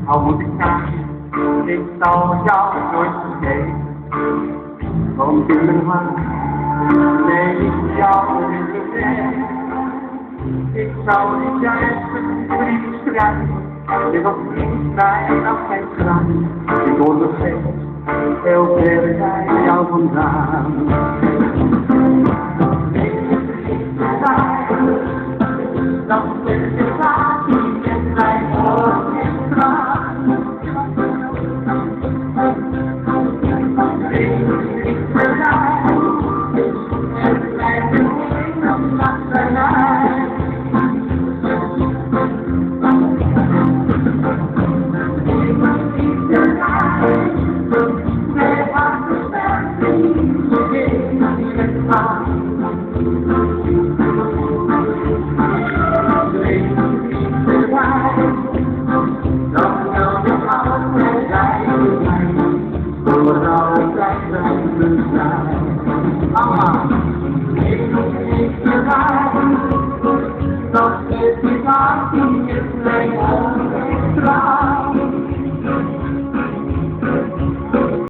Al moet ik gaan, ik zal jou nooit vergeten. Want in mijn hart neem ik jou in de vrij. Ik zou niet juist een brief schrijven, dit was niet mij nog geen schrijven. Ik ondergeef heel ver bij jou vandaan. Dan is de zaak niet in mijn ogen in straat. Ik verlaat en blijf de heen achterna. Ik was niet de raad, nee, wat de sterkte niet, ik was niet het paard. Voor altijd zijn we samen.